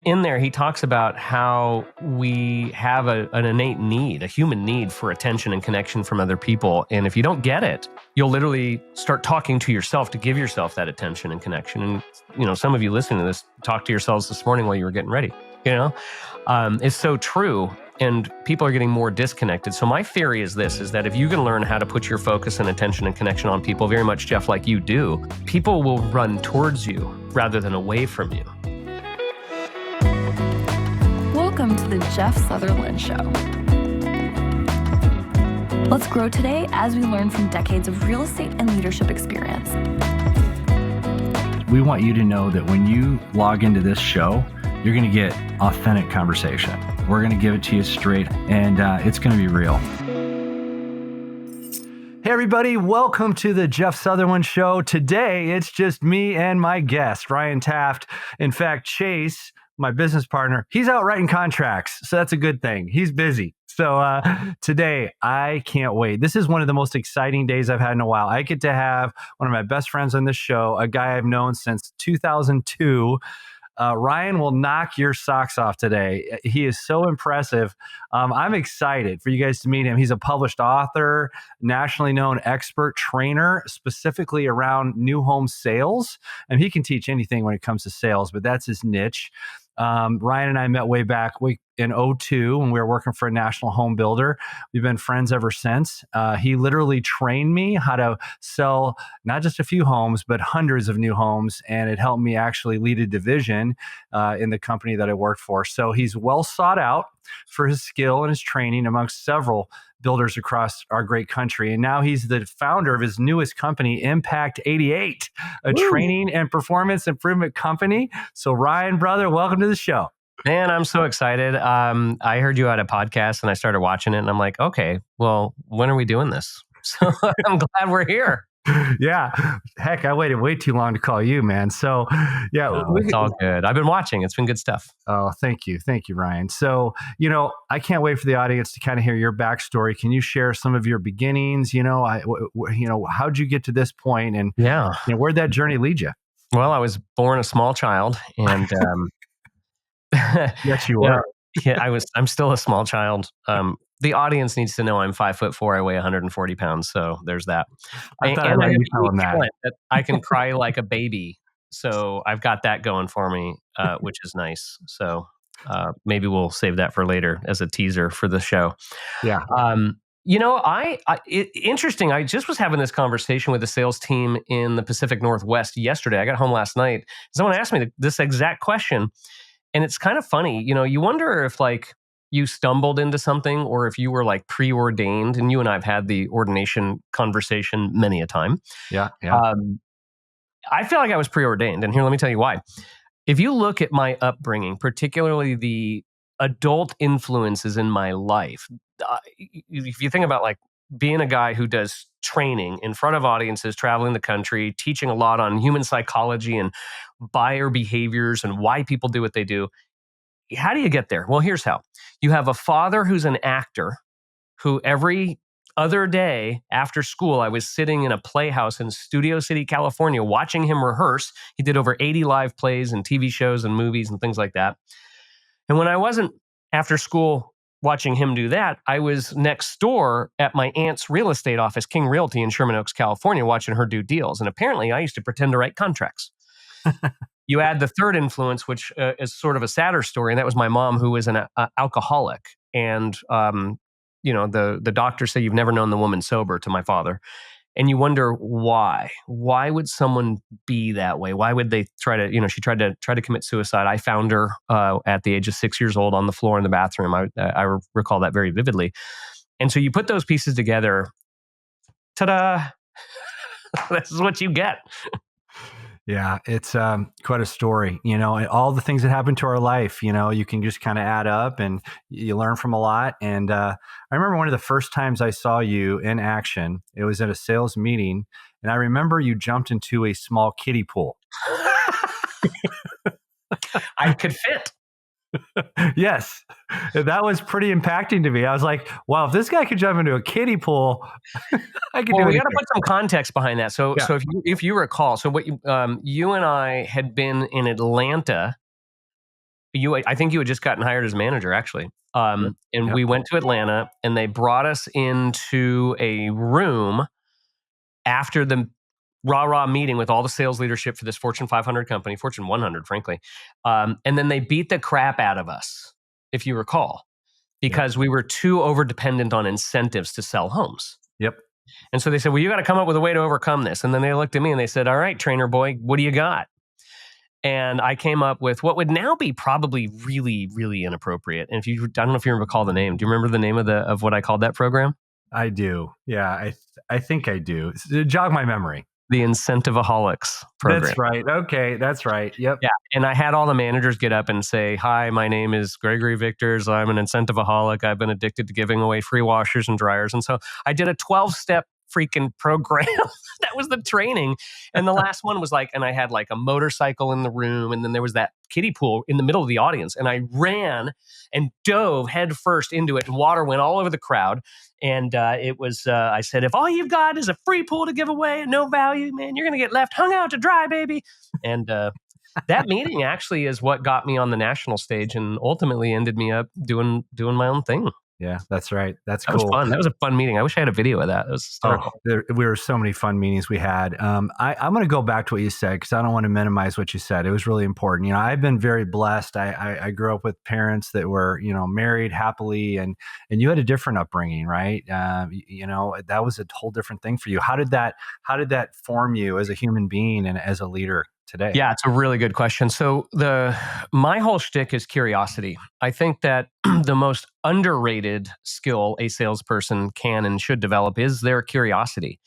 In there, he talks about how we have an innate need, a human need for attention and connection from other people. And if you don't get it, you'll literally start talking to yourself to give yourself that attention and connection. And, some of you listening to this talked to yourselves this morning while you were getting ready. It's so true. And people are getting more disconnected. So my theory is this, is that if you can learn how to put your focus and attention and connection on people, very much, Jeff, like you do, people will run towards you rather than away from you. Welcome to the Jeff Sutherland Show. Let's grow today as we learn from decades of real estate and leadership experience. We want you to know that when you log into this show, you're going to get authentic conversation. We're going to give it to you straight, and it's going to be real. Hey, everybody. Welcome to the Jeff Sutherland Show. Today, it's just me and my guest, Ryan Taft. In fact, Chase, my business partner, he's out writing contracts. So that's a good thing. He's busy. So today, I can't wait. This is one of the most exciting days I've had in a while. I get to have one of my best friends on this show, a guy I've known since 2002. Ryan will knock your socks off today. He is so impressive. I'm excited for you guys to meet him. He's a published author, nationally known expert trainer, specifically around new home sales. And he can teach anything when it comes to sales, but that's his niche. Ryan and I met way back in 2002 when we were working for a national home builder. We've been friends ever since. He literally trained me how to sell not just a few homes, but hundreds of new homes. And it helped me actually lead a division in the company that I worked for. So he's well sought out for his skill and his training amongst several builders across our great country. And now he's the founder of his newest company, Impact 88, a training and performance improvement company. So Ryan, brother, welcome to the show. Man, I'm so excited. I heard you had a podcast and I started watching it and I'm like, okay, well, when are we doing this? So I'm glad we're here. Yeah. Heck, I waited way too long to call you, man. So yeah. It's all good. I've been watching. It's been good stuff. Oh, thank you. Thank you, Ryan. So, I can't wait for the audience to kind of hear your backstory. Can you share some of your beginnings? How'd you get to this point, and where'd that journey lead you? Well, I was born a small child, and yes, you were. I'm still a small child. The audience needs to know I'm 5'4". I weigh 140 pounds. So there's that. I thought I you tell them that. I can cry like a baby. So I've got that going for me, which is nice. So maybe we'll save that for later as a teaser for the show. Yeah. Interesting. I just was having this conversation with a sales team in the Pacific Northwest yesterday. I got home last night. Someone asked me this exact question. And it's kind of funny, you wonder if you stumbled into something or if you were preordained. And you and I have had the ordination conversation many a time. Yeah. I feel like I was preordained. And here, let me tell you why. If you look at my upbringing, particularly the adult influences in my life, if you think about being a guy who does training in front of audiences, traveling the country, teaching a lot on human psychology and buyer behaviors and why people do what they do. How do you get there? Well, here's how. You have a father who's an actor who every other day after school, I was sitting in a playhouse in Studio City, California, watching him rehearse. He did over 80 live plays and TV shows and movies and things like that. And when I wasn't after school watching him do that, I was next door at my aunt's real estate office, King Realty in Sherman Oaks, California, watching her do deals. And apparently I used to pretend to write contracts. You add the third influence, which is sort of a sadder story, and that was my mom, who was an alcoholic. And, the doctors say you've never known the woman sober, to my father. And you wonder why. Why would someone be that way? Why would they try to, she tried to commit suicide. I found her at the age of 6 years old on the floor in the bathroom. I recall that very vividly. And so you put those pieces together, ta-da, this is what you get. Yeah, it's quite a story, and all the things that happen to our life, you can just kind of add up and you learn from a lot. And I remember one of the first times I saw you in action, it was at a sales meeting. And I remember you jumped into a small kiddie pool. I could fit. Yes, that was pretty impacting to me. I was like, wow, if this guy could jump into a kiddie pool, I could do it. We got to put some context behind that. So if you recall, so what you and I had been in Atlanta I think you had just gotten hired as manager, actually. And Yep. we went to Atlanta, and they brought us into a room after the rah-rah meeting with all the sales leadership for this Fortune 500 company, Fortune 100, frankly. And then they beat the crap out of us, if you recall, because we were too over-dependent on incentives to sell homes. Yep. And so they said, well, you got to come up with a way to overcome this. And then they looked at me and they said, all right, trainer boy, what do you got? And I came up with what would now be probably really, really inappropriate. And I don't know if you recall the name. Do you remember the name of what I called that program? I do. Yeah, I think I do. Jog my memory. The Incentiveaholics program. That's right. Okay, that's right. Yep. Yeah. And I had all the managers get up and say, hi, my name is Gregory Victors. I'm an Incentiveaholic. I've been addicted to giving away free washers and dryers. And so I did a 12-step freaking program. That was the training. And the last one was and I had a motorcycle in the room. And then there was that kiddie pool in the middle of the audience. And I ran and dove head first into it. And water went all over the crowd. And it was, I said, if all you've got is a free pool to give away and no value, man, you're going to get left hung out to dry, baby. And that meeting actually is what got me on the national stage and ultimately ended me up doing my own thing. Yeah, that's right. That was fun. That was a fun meeting. I wish I had a video of that. It was hysterical. There were so many fun meetings we had. I'm going to go back to what you said because I don't want to minimize what you said. It was really important. I've been very blessed. I grew up with parents that were, married happily, and you had a different upbringing, right? That was a whole different thing for you. How did that form you as a human being and as a leader today? Yeah, it's a really good question. So my whole shtick is curiosity. I think that the most underrated skill a salesperson can and should develop is their curiosity.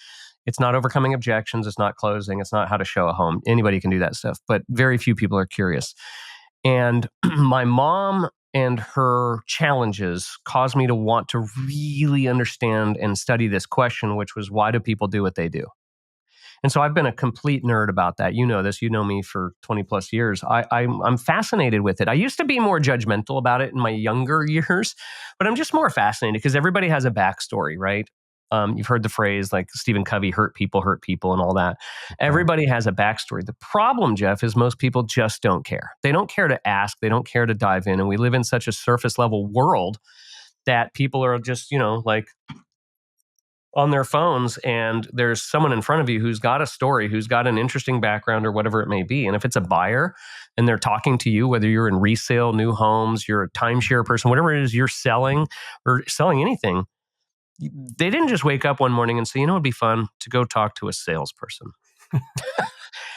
It's not overcoming objections. It's not closing. It's not how to show a home. Anybody can do that stuff, but very few people are curious. And my mom and her challenges caused me to want to really understand and study this question, which was, why do people do what they do? And so I've been a complete nerd about that. You know this. You know me for 20 plus years. I'm fascinated with it. I used to be more judgmental about it in my younger years, but I'm just more fascinated because everybody has a backstory, right? You've heard the phrase Stephen Covey, hurt people, and all that. Everybody has a backstory. The problem, Jeff, is most people just don't care. They don't care to ask. They don't care to dive in. And we live in such a surface level world that people are just, on their phones, and there's someone in front of you who's got a story, who's got an interesting background or whatever it may be. And if it's a buyer and they're talking to you, whether you're in resale, new homes, you're a timeshare person, whatever it is you're selling or selling anything, they didn't just wake up one morning and say, it'd be fun to go talk to a salesperson.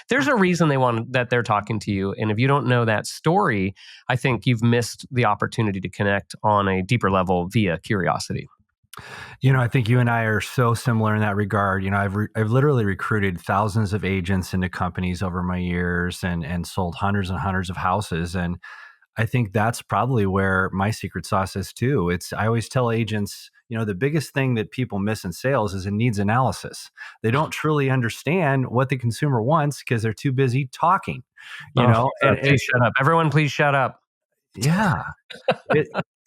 There's a reason that they're talking to you. And if you don't know that story, I think you've missed the opportunity to connect on a deeper level via curiosity. I think you and I are so similar in that regard. I've literally recruited thousands of agents into companies over my years and sold hundreds and hundreds of houses. And I think that's probably where my secret sauce is too. I always tell agents, the biggest thing that people miss in sales is a needs analysis. They don't truly understand what the consumer wants because they're too busy talking, Please shut up. Everyone, please shut up. Yeah.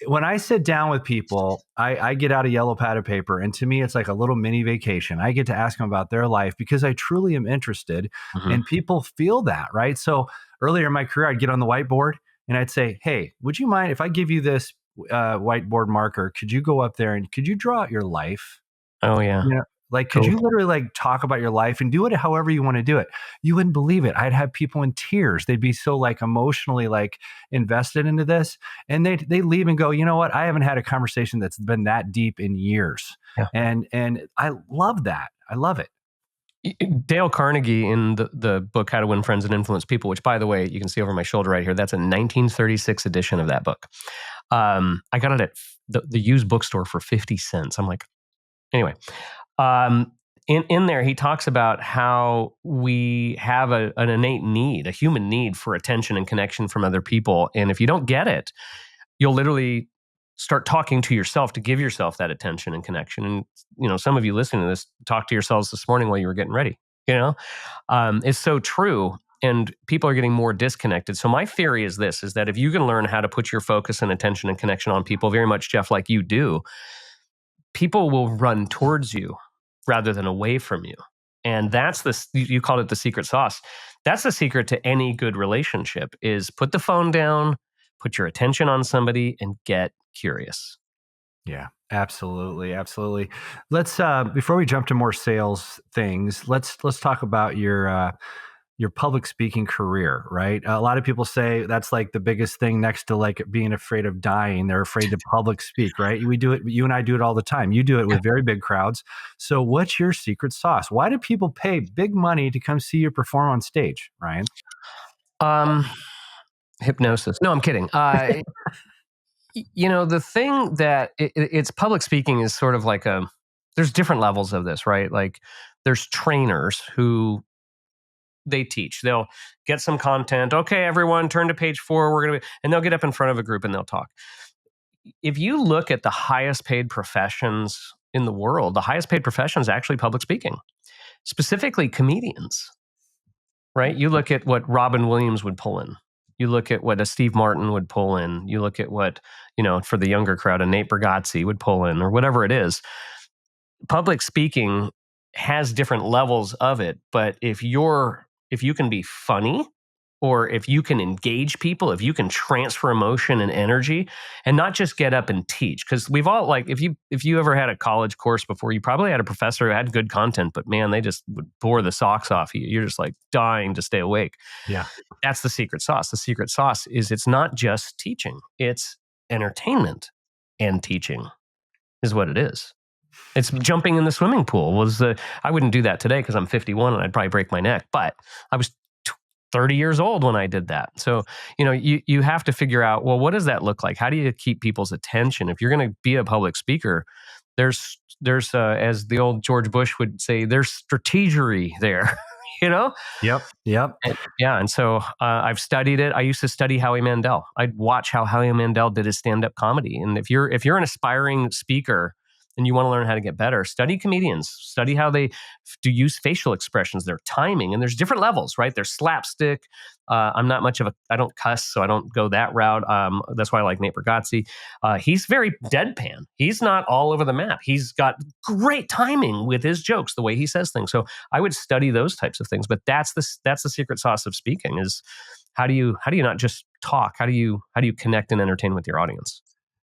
When I sit down with people, I get out a yellow pad of paper, and to me, it's like a little mini vacation. I get to ask them about their life because I truly am interested, and people feel that, right? So earlier in my career, I'd get on the whiteboard and I'd say, hey, would you mind if I give you this whiteboard marker? Could you go up there and could you draw out your life? Oh, yeah. Could you literally talk about your life and do it however you want to do it? You wouldn't believe it. I'd have people in tears. They'd be so emotionally invested into this. And they leave and go, you know what? I haven't had a conversation that's been that deep in years. Yeah. And I love that. I love it. Dale Carnegie in the book, How to Win Friends and Influence People, which by the way, you can see over my shoulder right here. That's a 1936 edition of that book. I got it at the used bookstore for 50 cents. I'm like, anyway. In there, he talks about how we have an innate need, a human need for attention and connection from other people. And if you don't get it, you'll literally start talking to yourself to give yourself that attention and connection. And, some of you listening to this talked to yourselves this morning while you were getting ready, it's so true. And people are getting more disconnected. So my theory is that if you can learn how to put your focus and attention and connection on people very much, Jeff, like you do, people will run towards you rather than away from you. And that's you called it the secret sauce. That's the secret to any good relationship is put the phone down, put your attention on somebody, and get curious. Yeah, absolutely, absolutely. Let's before we jump to more sales things, let's talk about your public speaking career, right? A lot of people say that's like the biggest thing next to like being afraid of dying. They're afraid to public speak, right? We do it. You and I do it all the time. You do it with very big crowds. So what's your secret sauce? Why do people pay big money to come see you perform on stage, Ryan? Hypnosis. No, I'm kidding. The thing that it's public speaking is sort of like there's different levels of this, right? Like there's trainers who they teach. They'll get some content. Okay, everyone, turn to page 4. And they'll get up in front of a group and they'll talk. If you look at the highest paid professions in the world, the highest paid profession is actually public speaking, specifically comedians, right? You look at what Robin Williams would pull in. You look at what a Steve Martin would pull in. You look at what, for the younger crowd, a Nate Bargatze would pull in, or whatever it is. Public speaking has different levels of it, but if you can be funny, or if you can engage people, if you can transfer emotion and energy, and not just get up and teach, because we've all, like, if you ever had a college course before, you probably had a professor who had good content, but man, they just would bore the socks off you. You're just like dying to stay awake. Yeah. That's the secret sauce. The secret sauce is it's not just teaching, it's entertainment and teaching is what it is. It's jumping in the swimming pool. I wouldn't do that today because I'm 51 and I'd probably break my neck, but I was 30 years old when I did that. So, you have to figure out, well, what does that look like? How do you keep people's attention? If you're going to be a public speaker, there's as the old George Bush would say, there's strategery there, Yep. And so I've studied it. I used to study Howie Mandel. I'd watch how Howie Mandel did his stand-up comedy. And if you're an aspiring speaker and you want to learn how to get better, study comedians, study how they do use facial expressions, their timing, and there's different levels, right? There's slapstick. I'm not much of I don't cuss, so I don't go that route. That's why I like Nate Bargatze. He's very deadpan. He's not all over the map. He's got great timing with his jokes, the way he says things. So I would study those types of things. But that's the secret sauce of speaking is how do you not just talk? How do you connect and entertain with your audience?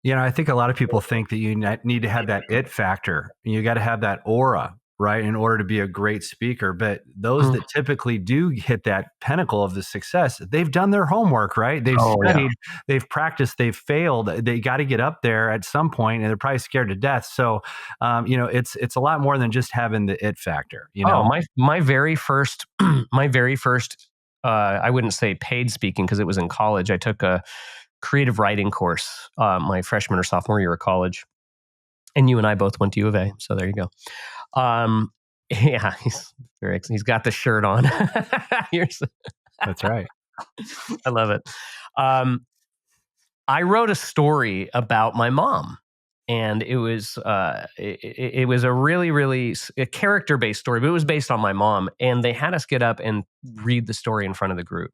I think a lot of people think that you need to have that it factor. You got to have that aura, right, in order to be a great speaker. But those that typically do hit that pinnacle of the success, they've done their homework, right? They've studied, they've practiced, they've failed. They got to get up there at some point, and they're probably scared to death. So, it's a lot more than just having the it factor. My very first, I wouldn't say paid speaking because it was in college. I took a creative writing course my freshman or sophomore year of college, and you and I both went to U of A, so there you go. Yeah, he's got the shirt on. That's right. I love it. I wrote a story about my mom, and it was a really, really a character-based story, but it was based on my mom, and they had us get up and read the story in front of the group,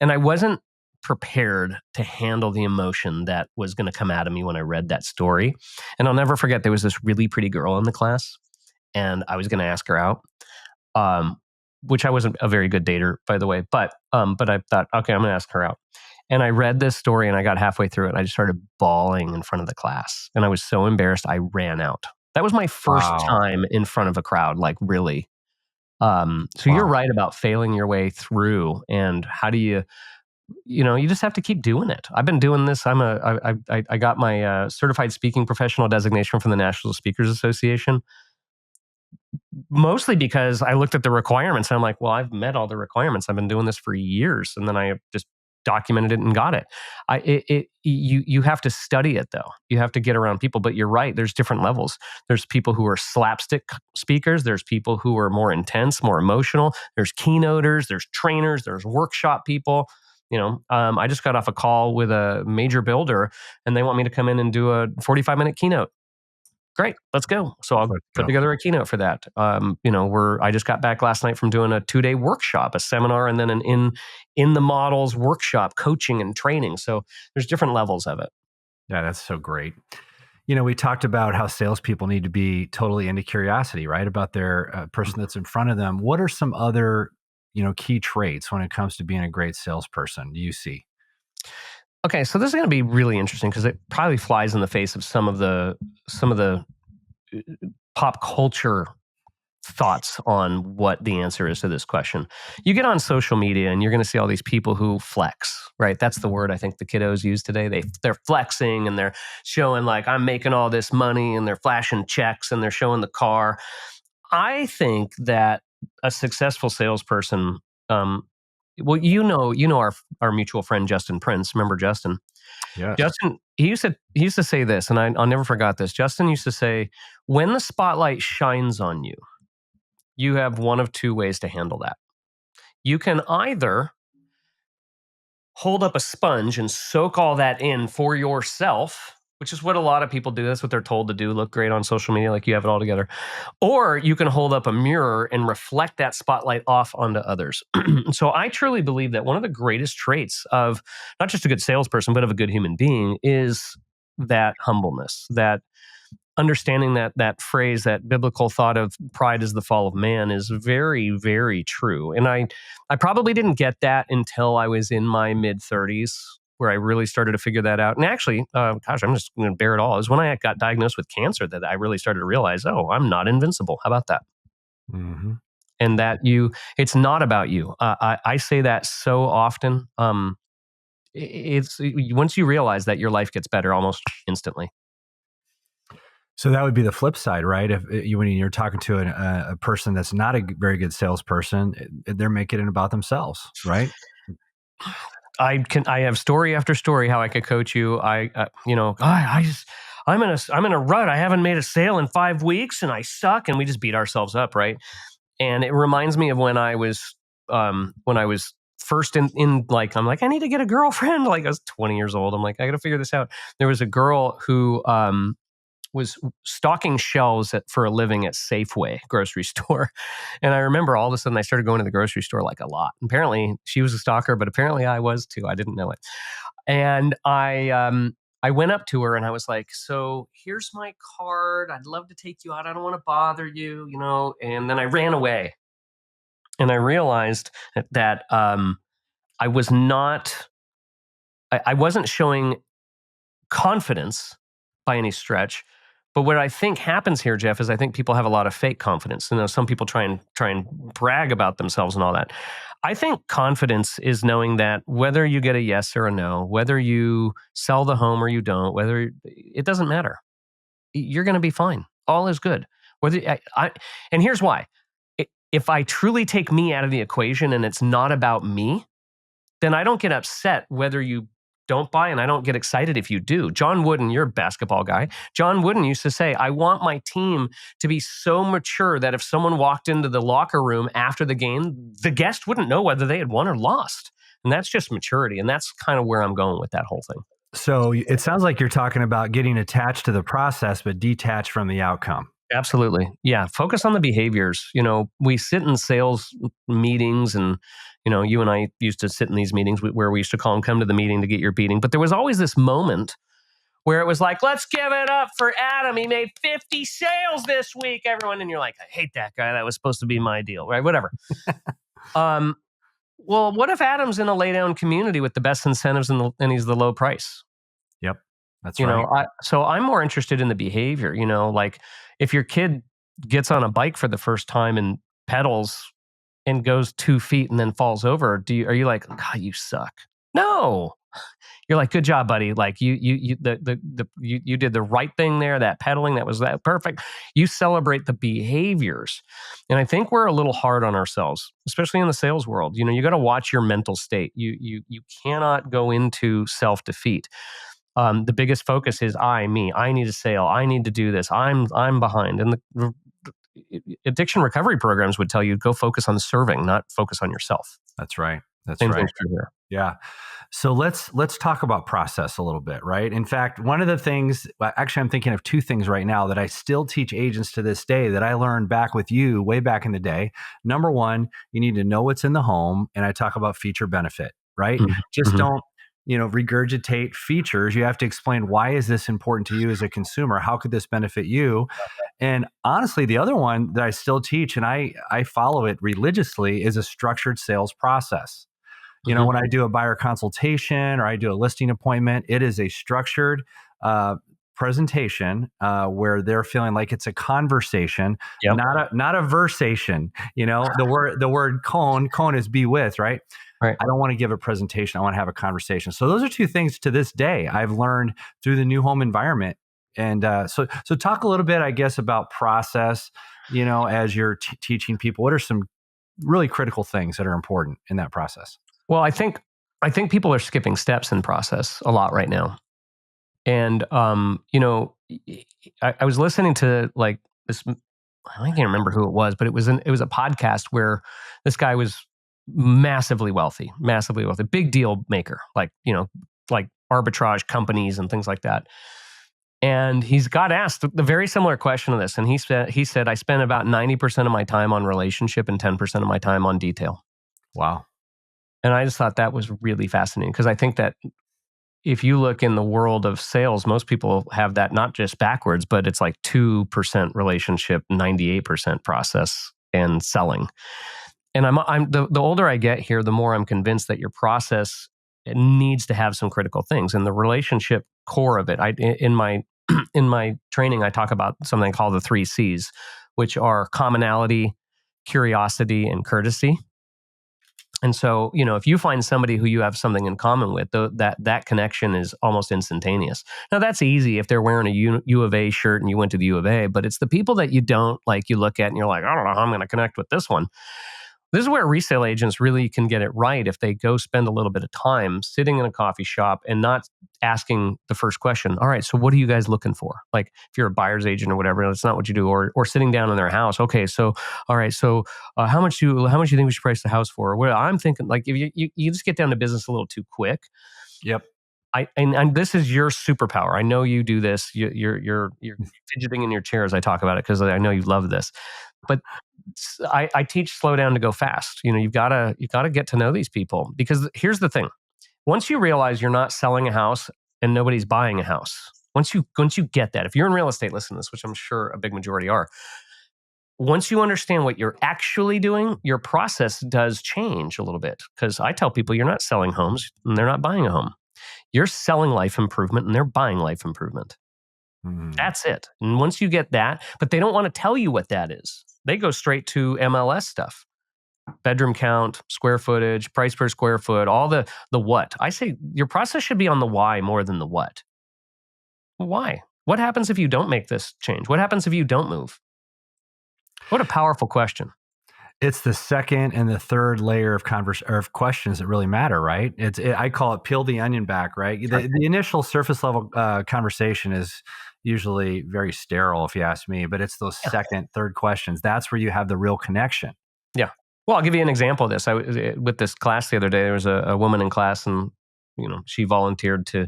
and I wasn't prepared to handle the emotion that was going to come out of me when I read that story. And I'll never forget, there was this really pretty girl in the class, and I was going to ask her out, which I wasn't a very good dater, by the way. But I thought, okay, I'm going to ask her out. And I read this story, and I got halfway through it, and I just started bawling in front of the class. And I was so embarrassed, I ran out. That was my first time in front of a crowd, like really. You're right about failing your way through, and how do you just have to keep doing it. I've been doing this. I got my certified speaking professional designation from the National Speakers Association, mostly because I looked at the requirements and I'm like, well, I've met all the requirements. I've been doing this for years. And then I just documented it and got it. You have to study it though. You have to get around people, but you're right. There's different levels. There's people who are slapstick speakers. There's people who are more intense, more emotional. There's keynoters, there's trainers, there's workshop people. I just got off a call with a major builder, and they want me to come in and do a 45-minute keynote. Great, let's go. So I'll put together a keynote for that. I just got back last night from doing a 2-day workshop, a seminar, and then an in the models workshop, coaching and training. So there's different levels of it. Yeah, that's so great. We talked about how salespeople need to be totally into curiosity, right? About their person that's in front of them. What are some other key traits when it comes to being a great salesperson, do you see? Okay, so this is going to be really interesting because it probably flies in the face of some of the pop culture thoughts on what the answer is to this question. You get on social media and you're going to see all these people who flex, right? That's the word I think the kiddos use today. They're flexing and they're showing like I'm making all this money and they're flashing checks and they're showing the car. I think that a successful salesperson, well, our mutual friend Justin Prince. Remember Justin? Yes. Justin, he used to say this, and I'll never forgot this. Justin used to say, "When the spotlight shines on you, you have one of two ways to handle that. You can either hold up a sponge and soak all that in for yourself, which is what a lot of people do. That's what they're told to do. Look great on social media, like you have it all together. Or you can hold up a mirror and reflect that spotlight off onto others." So I truly believe that one of the greatest traits of not just a good salesperson, but of a good human being is that humbleness, that understanding that phrase, that biblical thought of pride is the fall of man is very, very true. And I probably didn't get that until I was in my mid 30s, where I really started to figure that out. And actually, I'm just going to bear it all. It was when I got diagnosed with cancer that I really started to realize, oh, I'm not invincible. How about that? Mm-hmm. And that it's not about you. I say that so often. It's once you realize that, your life gets better almost instantly. So that would be the flip side, right? If when you're talking to a person that's not a very good salesperson, they're making it about themselves, right? I have story after story how I could coach you. I'm in a rut. I haven't made a sale in 5 weeks and I suck. And we just beat ourselves up, right? And it reminds me of when I was first in like, I'm like, I need to get a girlfriend. Like I was 20 years old. I'm like, I got to figure this out. There was a girl who was stocking shelves for a living at Safeway grocery store. And I remember all of a sudden I started going to the grocery store like a lot. Apparently she was a stalker, but apparently I was too. I didn't know it. And I went up to her and I was like, "So here's my card. I'd love to take you out. I don't want to bother you, you know." And then I ran away. And I realized that I was not, I wasn't showing confidence by any stretch. But what I think happens here, Jeff, is I think people have a lot of fake confidence. You know, some people try and brag about themselves and all that. I think confidence is knowing that whether you get a yes or a no, whether you sell the home or you don't, whether it doesn't matter. You're going to be fine. All is good. And here's why. If I truly take me out of the equation and it's not about me, then I don't get upset whether you don't buy, and I don't get excited if you do. John Wooden, you're a basketball guy. John Wooden used to say, "I want my team to be so mature that if someone walked into the locker room after the game, the guest wouldn't know whether they had won or lost." And that's just maturity. And that's kind of where I'm going with that whole thing. So it sounds like you're talking about getting attached to the process, but detached from the outcome. Absolutely. Yeah. Focus on the behaviors. You know, we sit in sales meetings and, you know, you and I used to sit in these meetings where we used to call them, "Come to the meeting to get your beating." But there was always this moment where it was like, "Let's give it up for Adam. He made 50 sales this week, everyone." And you're like, "I hate that guy. That was supposed to be my deal," right? Whatever. Well, what if Adam's in a lay down community with the best incentives and he's the low price? Yep. That's You right. know, so I'm more interested in the behavior, you know, like if your kid gets on a bike for the first time and pedals and goes 2 feet and then falls over, are you like, "God, you suck"? No. You're like, "Good job, buddy. Like you did the right thing there. That pedaling, that was perfect." You celebrate the behaviors. And I think we're a little hard on ourselves, especially in the sales world. You know, you got to watch your mental state. You cannot go into self-defeat. The biggest focus is me. I need a sale. I need to do this. I'm behind. And the addiction recovery programs would tell you, go focus on serving, not focus on yourself. That's right. That's Same right. thing's true here. Yeah. So let's talk about process a little bit, right? In fact, one of the things, actually, I'm thinking of two things right now that I still teach agents to this day that I learned back with you way back in the day. Number one, you need to know what's in the home. And I talk about feature benefit, right? Mm-hmm. Just don't, regurgitate features. You have to explain, why is this important to you as a consumer? How could this benefit you? And honestly, the other one that I still teach, and I follow it religiously, is a structured sales process. You know, when I do a buyer consultation or I do a listing appointment, it is a structured presentation where they're feeling like it's a conversation, Yep. not a versation. You know, the word cone is be with, right? Right. I don't want to give a presentation. I want to have a conversation. So those are two things to this day I've learned through the new home environment. And so talk a little bit, I guess, about process. You know, as you're teaching people, what are some really critical things that are important in that process? Well, I think people are skipping steps in process a lot right now. And you know, I was listening to like this. I can't remember who it was, but it was a podcast where this guy was massively wealthy, big deal maker, like, you know, like arbitrage companies and things like that. And he's got asked the very similar question of this, and he said, I spend about 90% of my time on relationship and 10% of my time on detail. Wow. And I just thought that was really fascinating, because I think that if you look in the world of sales, most people have that not just backwards, but it's like 2% relationship, 98% process and selling. And I'm the older I get here, the more I'm convinced that your process needs to have some critical things. And the relationship core of it, in my in my training, I talk about something called the 3 C's, which are commonality, curiosity, and courtesy. And so, you know, if you find somebody who you have something in common with, that connection is almost instantaneous. Now, that's easy if they're wearing a U of A shirt and you went to the U of A, but it's the people that you don't like, you look at and you're like, I don't know how I'm going to connect with this one. This is where resale agents really can get it right if they go spend a little bit of time sitting in a coffee shop and not asking the first question. All right, so what are you guys looking for? Like if you're a buyer's agent or whatever, that's not what you do. Or sitting down in their house. Okay, so all right, so how much do you think we should price the house for? Well, I'm thinking like if you just get down to business a little too quick. Yep. And this is your superpower. I know you do this. You're fidgeting in your chair as I talk about it because I know you love this. But I teach slow down to go fast. You know, you gotta get to know these people, because here's the thing: once you realize you're not selling a house and nobody's buying a house, once you get that, if you're in real estate, listen to this, which I'm sure a big majority are. Once you understand what you're actually doing, your process does change a little bit. Because I tell people, you're not selling homes and they're not buying a home. You're selling life improvement and they're buying life improvement. That's it. And once you get that, but they don't want to tell you what that is. They go straight to MLS stuff. Bedroom count, square footage, price per square foot, all the what. I say your process should be on the why more than the what. Why? What happens if you don't make this change? What happens if you don't move? What a powerful question. It's the second and the third layer of questions that really matter, right? I call it peel the onion back, right? The initial surface level conversation is usually very sterile, if you ask me, but it's those second, third questions. That's where you have the real connection. Yeah. Well, I'll give you an example of this. With this class the other day, there was a woman in class, and you know, she volunteered to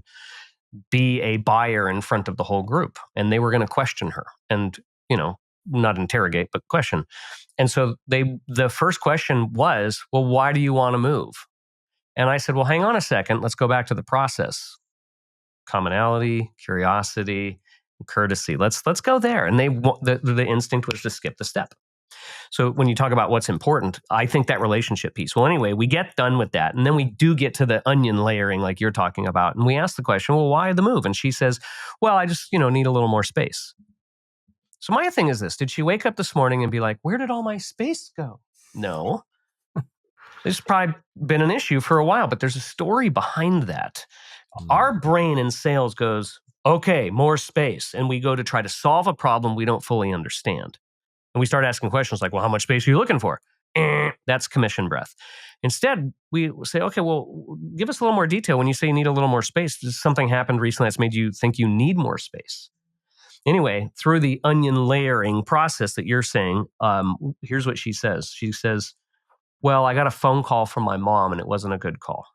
be a buyer in front of the whole group, and they were going to question her, and you know, not interrogate, but question. And so the first question was, well, why do you want to move? And I said, well, hang on a second. Let's go back to the process. Commonality, curiosity, courtesy. Let's go there. And the instinct was to skip the step. So when you talk about what's important, I think that relationship piece. Well, anyway, we get done with that. And then we do get to the onion layering like you're talking about. And we ask the question, well, why the move? And she says, well, I just, need a little more space. So my thing is this: did she wake up this morning and be like, where did all my space go? No. This has probably been an issue for a while, but there's a story behind that. Our brain in sales goes, okay, more space. And we go to try to solve a problem we don't fully understand. And we start asking questions like, well, how much space are you looking for? That's commission breath. Instead, we say, okay, well, give us a little more detail. When you say you need a little more space, does something happened recently that's made you think you need more space? Anyway, through the onion layering process that you're saying, here's what she says. She says, well, I got a phone call from my mom and it wasn't a good call.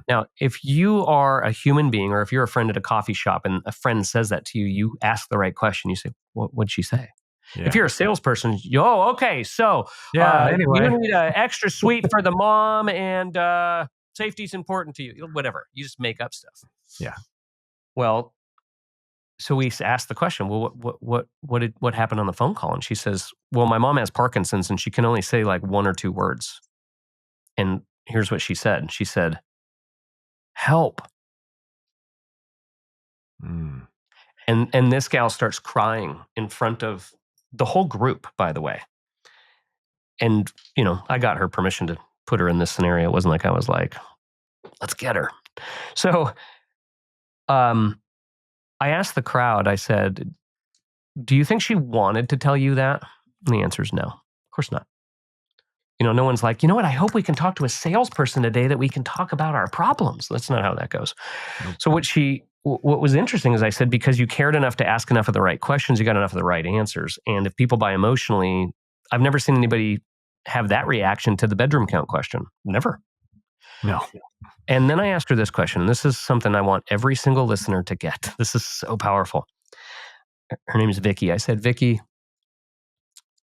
Now, if you are a human being, or if you're a friend at a coffee shop and a friend says that to you, you ask the right question. You say, what'd she say? Yeah. If you're a salesperson, okay, so anyway, you need an extra suite for the mom, and safety's important to you. Whatever. You just make up stuff. Yeah. Well, so we asked the question, well, what happened on the phone call? And she says, well, my mom has Parkinson's and she can only say like 1 or 2 words. And here's what she said. She said, "Help." Mm. And this gal starts crying in front of the whole group, by the way. And, I got her permission to put her in this scenario. It wasn't like I was like, let's get her. So I asked the crowd, I said, do you think she wanted to tell you that? And the answer is no. Of course not. No one's like, you know what? I hope we can talk to a salesperson today that we can talk about our problems. That's not how that goes. Nope. So what was interesting is I said, because you cared enough to ask enough of the right questions, you got enough of the right answers. And if people buy emotionally, I've never seen anybody have that reaction to the bedroom count question. Never. No. And then I asked her this question. And this is something I want every single listener to get. This is so powerful. Her name is Vicky. I said, Vicky,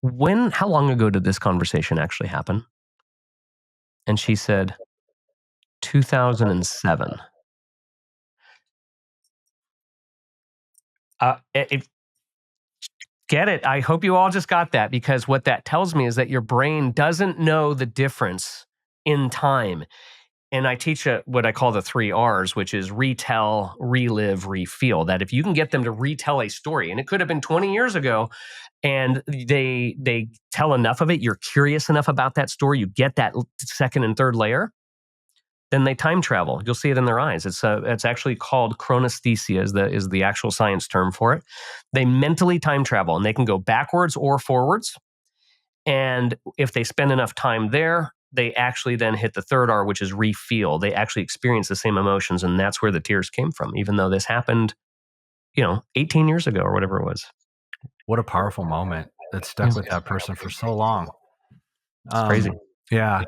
how long ago did this conversation actually happen? And she said, 2007. Get it? I hope you all just got that, because what that tells me is that your brain doesn't know the difference in time. And I teach what I call the 3 R's, which is retell, relive, refeel. That if you can get them to retell a story, and it could have been 20 years ago, and they tell enough of it, you're curious enough about that story, you get that second and third layer, then they time travel. You'll see it in their eyes. It's actually called chronesthesia is the actual science term for it. They mentally time travel, and they can go backwards or forwards. And if they spend enough time there, they actually then hit the 3rd R, which is refeel. They actually experience the same emotions, and that's where the tears came from, even though this happened, 18 years ago or whatever it was. What a powerful moment that stuck with that person for so long. It's crazy. Yeah.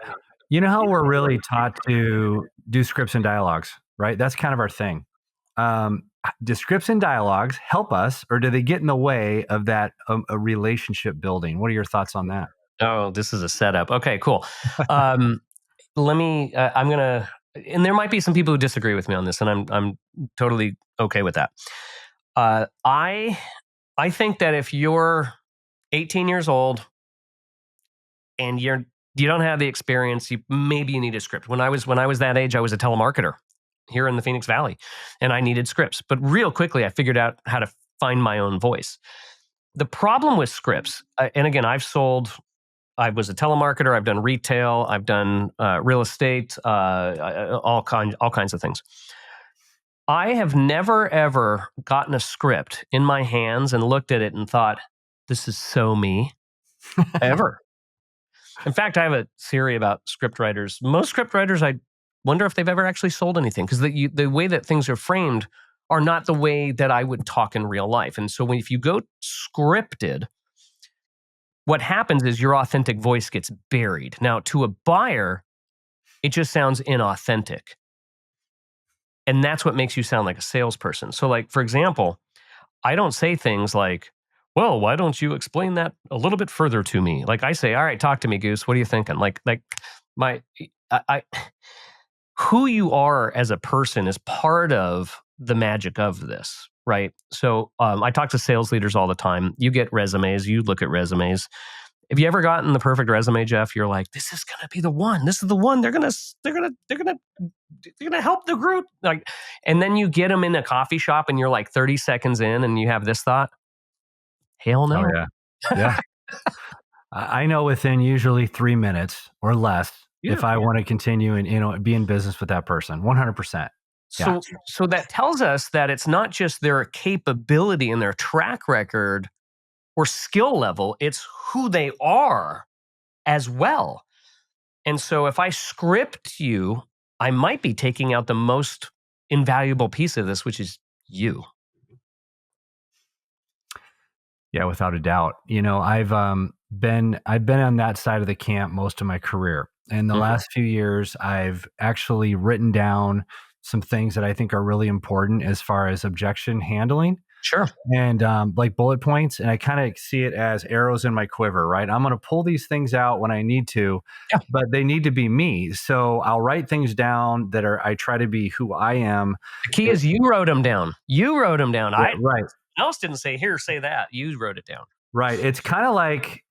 You know how we're really taught to do scripts and dialogues, right? That's kind of our thing. Do scripts and dialogues help us, or do they get in the way of that a relationship building? What are your thoughts on that? Oh, this is a setup. Okay, cool. I'm gonna, and there might be some people who disagree with me on this, and I'm totally okay with that. I think that if you're 18 years old and you don't have the experience, maybe you need a script. When I was that age, I was a telemarketer here in the Phoenix Valley, and I needed scripts. But real quickly, I figured out how to find my own voice. The problem with scripts, and again, I was a telemarketer. I've done retail. I've done real estate, all kinds of things. I have never, ever gotten a script in my hands and looked at it and thought, this is so me, ever. In fact, I have a theory about script writers. Most script writers, I wonder if they've ever actually sold anything, because the way that things are framed are not the way that I would talk in real life. And so if you go scripted, what happens is your authentic voice gets buried. Now, to a buyer, it just sounds inauthentic. And that's what makes you sound like a salesperson. So, like, for example, I don't say things like, well, why don't you explain that a little bit further to me? Like, I say, all right, talk to me, Goose. What are you thinking? Who you are as a person is part of the magic of this, right? So I talk to sales leaders all the time. You get resumes, you look at resumes. Have you ever gotten the perfect resume, Jeff? You're like, this is gonna be the one. This is the one. They're gonna help the group. Like, and then you get them in a coffee shop, and you're like 30 seconds in, and you have this thought. Hell no. Oh, yeah. Yeah. I know within usually 3 minutes or less if I want to continue and be in business with that person. 100%. Yeah. So that tells us that it's not just their capability and their track record or skill level, it's who they are as well. And so if I script you, I might be taking out the most invaluable piece of this, which is you. Yeah, without a doubt. I've been on that side of the camp most of my career. In the last few years, I've actually written down some things that I think are really important as far as objection handling. Sure. And like bullet points. And I kind of see it as arrows in my quiver, right? I'm going to pull these things out when I need to, but they need to be me. So I'll write things down I try to be who I am. The key is you wrote them down. You wrote them down. Right. Else didn't say, here, say that. You wrote it down. Right. It's kind of like,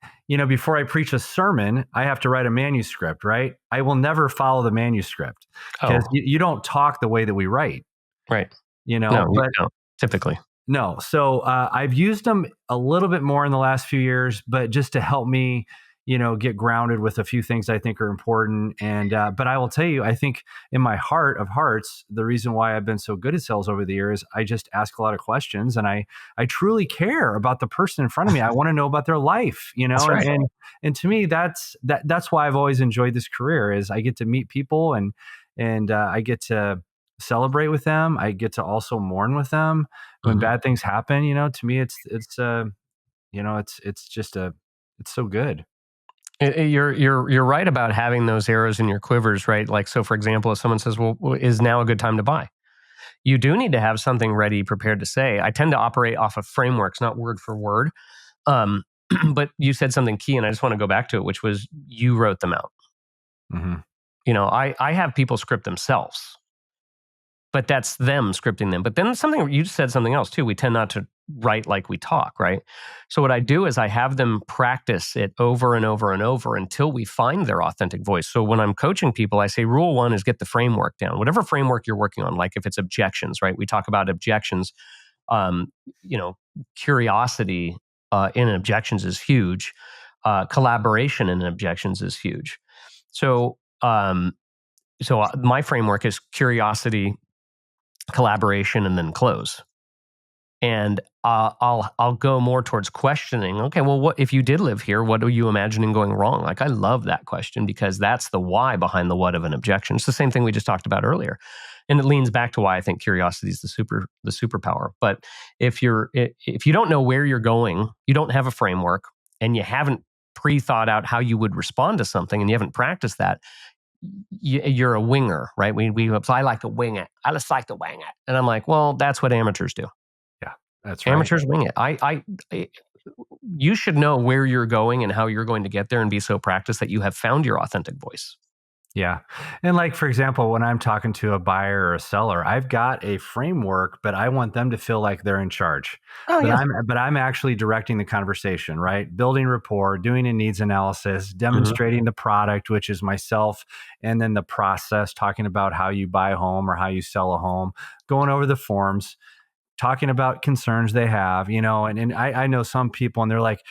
before I preach a sermon, I have to write a manuscript, right? I will never follow the manuscript because Oh, you don't talk the way that we write, right. No, you but don't typically. no. So I've used them a little bit more in the last few years, but just to help me, get grounded with a few things I think are important. And but I will tell you, I think in my heart of hearts, the reason why I've been so good at sales over the years, I just ask a lot of questions, and I truly care about the person in front of me. I want to know about their life, That's right. and to me, that's why I've always enjoyed this career is I get to meet people and I get to celebrate with them. I get to also mourn with them when Mhm. bad things happen. To me, it's just it's so good. You're right about having those arrows in your quivers, right? Like, so for example, if someone says, "Well, is now a good time to buy?" You do need to have something ready, prepared to say. I tend to operate off of frameworks, not word for word. Um, but you said something key, and I just want to go back to it, which was you wrote them out. Hmm. I have people script themselves, but that's them scripting them. But then something you said something else too. We tend not to write like we talk, right? So what I do is I have them practice it over and over and over until we find their authentic voice. So when I'm coaching people, I say rule one is get the framework down. Whatever framework you're working on, like if it's objections, right? We talk about objections. Um, Curiosity in objections is huge. Collaboration in objections is huge. So my framework is curiosity, collaboration, and then close. And I'll go more towards questioning. Okay, well, what if you did live here? What are you imagining going wrong? Like, I love that question because that's the why behind the what of an objection. It's the same thing we just talked about earlier, and it leans back to why I think curiosity is the superpower. But if you don't know where you're going, you don't have a framework, and you haven't pre-thought out how you would respond to something, and you haven't practiced that, you're a winger, right? I like to wing it. I just like to wing it, and I'm like, well, that's what amateurs do. Yeah, that's right. Amateurs wing it. You should know where you're going and how you're going to get there, and be so practiced that you have found your authentic voice. Yeah. And like, for example, when I'm talking to a buyer or a seller, I've got a framework, but I want them to feel like they're in charge. Oh But yeah. I'm actually directing the conversation, right? Building rapport, doing a needs analysis, Mhm. demonstrating the product, which is myself, and then the process, talking about how you buy a home or how you sell a home, going over the forms, talking about concerns they have, and I know some people and they're like,